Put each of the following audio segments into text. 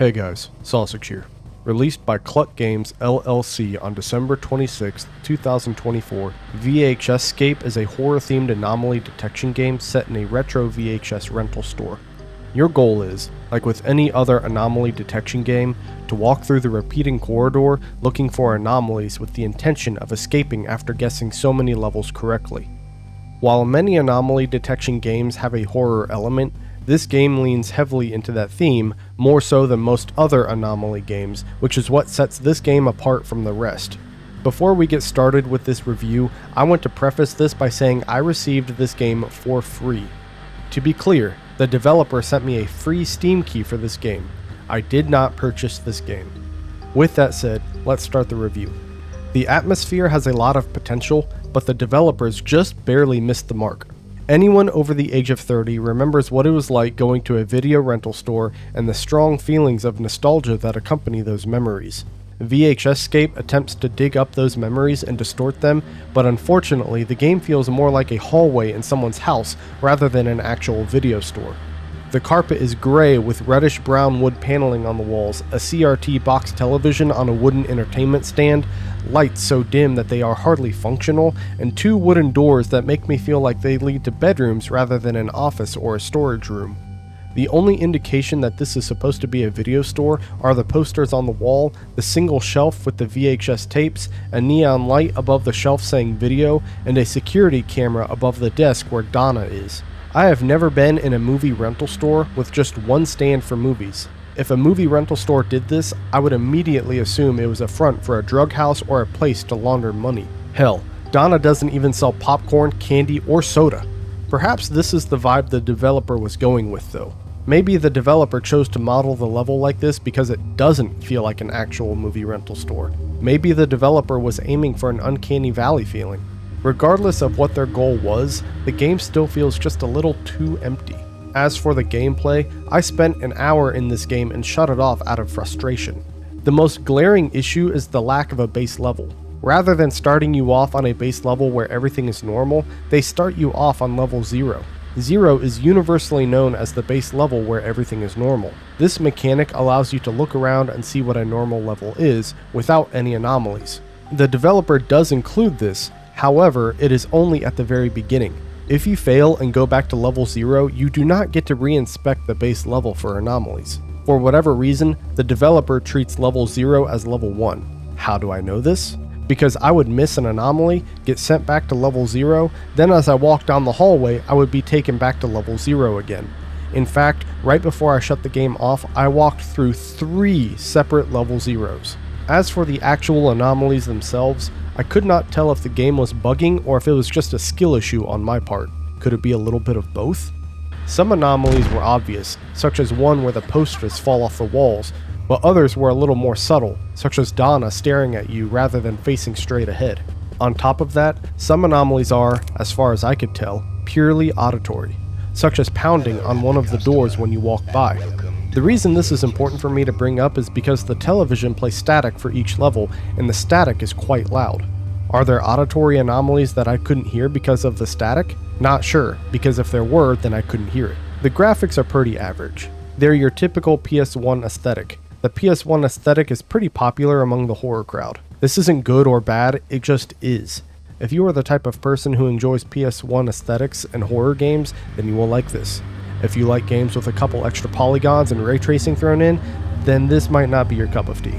Hey guys, Sausage here. Released by Cluck Games LLC on December 26, 2024, VHScape is a horror-themed anomaly detection game set in a retro VHS rental store. Your goal is, like with any other anomaly detection game, to walk through the repeating corridor looking for anomalies with the intention of escaping after guessing so many levels correctly. While many anomaly detection games have a horror element, this game leans heavily into that theme, more so than most other Anomaly games, which is what sets this game apart from the rest. Before we get started with this review, I want to preface this by saying I received this game for free. To be clear, the developer sent me a free Steam key for this game. I did not purchase this game. With that said, let's start the review. The atmosphere has a lot of potential, but the developers just barely missed the mark. Anyone over the age of 30 remembers what it was like going to a video rental store and the strong feelings of nostalgia that accompany those memories. VHScape attempts to dig up those memories and distort them, but unfortunately the game feels more like a hallway in someone's house rather than an actual video store. The carpet is gray with reddish-brown wood paneling on the walls, a CRT box television on a wooden entertainment stand, lights so dim that they are hardly functional, and two wooden doors that make me feel like they lead to bedrooms rather than an office or a storage room. The only indication that this is supposed to be a video store are the posters on the wall, the single shelf with the VHS tapes, a neon light above the shelf saying video, and a security camera above the desk where Donna is. I have never been in a movie rental store with just one stand for movies. If a movie rental store did this, I would immediately assume it was a front for a drug house or a place to launder money. Hell, Donna doesn't even sell popcorn, candy, or soda. Perhaps this is the vibe the developer was going with though. Maybe the developer chose to model the level like this because it doesn't feel like an actual movie rental store. Maybe the developer was aiming for an uncanny valley feeling. Regardless of what their goal was, the game still feels just a little too empty. As for the gameplay, I spent an hour in this game and shut it off out of frustration. The most glaring issue is the lack of a base level. Rather than starting you off on a base level where everything is normal, they start you off on level 0. 0 is universally known as the base level where everything is normal. This mechanic allows you to look around and see what a normal level is, without any anomalies. The developer does include this, however, it is only at the very beginning. If you fail and go back to level 0, you do not get to re-inspect the base level for anomalies. For whatever reason, the developer treats level 0 as level 1. How do I know this? Because I would miss an anomaly, get sent back to level 0, then as I walked down the hallway, I would be taken back to level 0 again. In fact, right before I shut the game off, I walked through 3 separate level 0s. As for the actual anomalies themselves, I could not tell if the game was bugging or if it was just a skill issue on my part. Could it be a little bit of both? Some anomalies were obvious, such as one where the posters fall off the walls, but others were a little more subtle, such as Donna staring at you rather than facing straight ahead. On top of that, some anomalies are, as far as I could tell, purely auditory, such as pounding on one of the doors when you walk by. The reason this is important for me to bring up is because the television plays static for each level, and the static is quite loud. Are there auditory anomalies that I couldn't hear because of the static? Not sure, because if there were, then I couldn't hear it. The graphics are pretty average. They're your typical PS1 aesthetic. The PS1 aesthetic is pretty popular among the horror crowd. This isn't good or bad, it just is. If you are the type of person who enjoys PS1 aesthetics and horror games, then you will like this. If you like games with a couple extra polygons and ray tracing thrown in, then this might not be your cup of tea.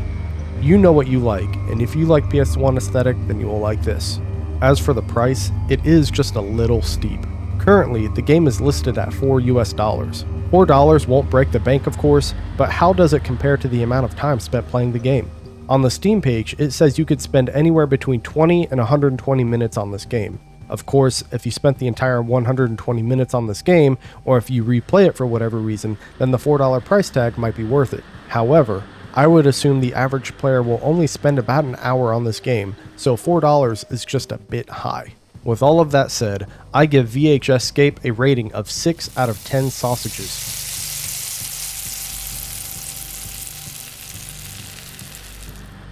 You know what you like, and if you like PS1 aesthetic, then you will like this. As for the price, it is just a little steep. Currently, the game is listed at $4 US. $4 won't break the bank, of course, but how does it compare to the amount of time spent playing the game? On the Steam page, it says you could spend anywhere between 20 and 120 minutes on this game. Of course, if you spent the entire 120 minutes on this game, or if you replay it for whatever reason, then the $4 price tag might be worth it. However, I would assume the average player will only spend about an hour on this game, so $4 is just a bit high. With all of that said, I give VHScape a rating of 6 out of 10 sausages.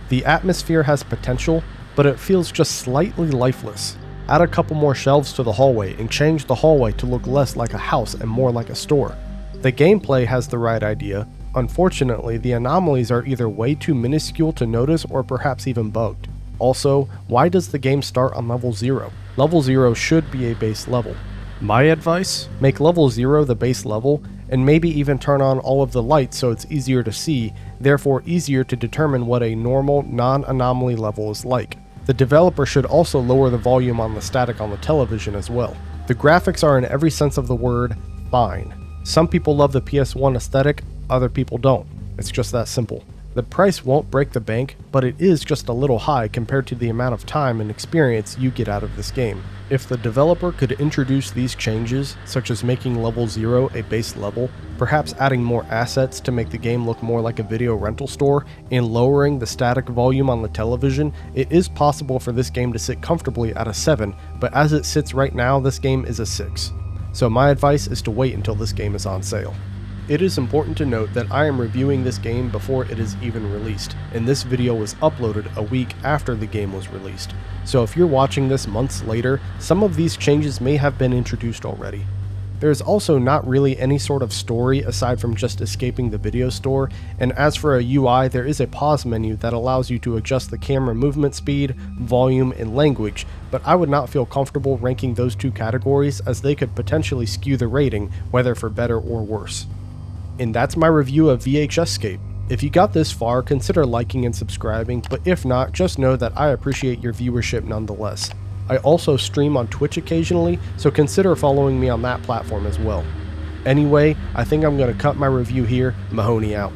The atmosphere has potential, but it feels just slightly lifeless. Add a couple more shelves to the hallway and change the hallway to look less like a house and more like a store. The gameplay has the right idea, Unfortunately, the anomalies are either way too minuscule to notice or perhaps even bugged. Also, why does the game start on level 0? Level 0 should be a base level. My advice? Make level 0 the base level, and maybe even turn on all of the lights so it's easier to see, therefore easier to determine what a normal, non-anomaly level is like. The developer should also lower the volume on the static on the television as well. The graphics are in every sense of the word, fine. Some people love the PS1 aesthetic, other people don't. It's just that simple. The price won't break the bank, but it is just a little high compared to the amount of time and experience you get out of this game. If the developer could introduce these changes, such as making level 0 a base level, perhaps adding more assets to make the game look more like a video rental store, and lowering the static volume on the television, it is possible for this game to sit comfortably at a 7, but as it sits right now, this game is a 6. So my advice is to wait until this game is on sale. It is important to note that I am reviewing this game before it is even released, and this video was uploaded a week after the game was released. So if you're watching this months later, some of these changes may have been introduced already. There is also not really any sort of story aside from just escaping the video store, and as for a UI, there is a pause menu that allows you to adjust the camera movement speed, volume, and language, but I would not feel comfortable ranking those two categories as they could potentially skew the rating, whether for better or worse. And that's my review of VHScape. If you got this far, consider liking and subscribing, but if not, just know that I appreciate your viewership nonetheless. I also stream on Twitch occasionally, so consider following me on that platform as well. Anyway, I think I'm going to cut my review here. Mahoney out.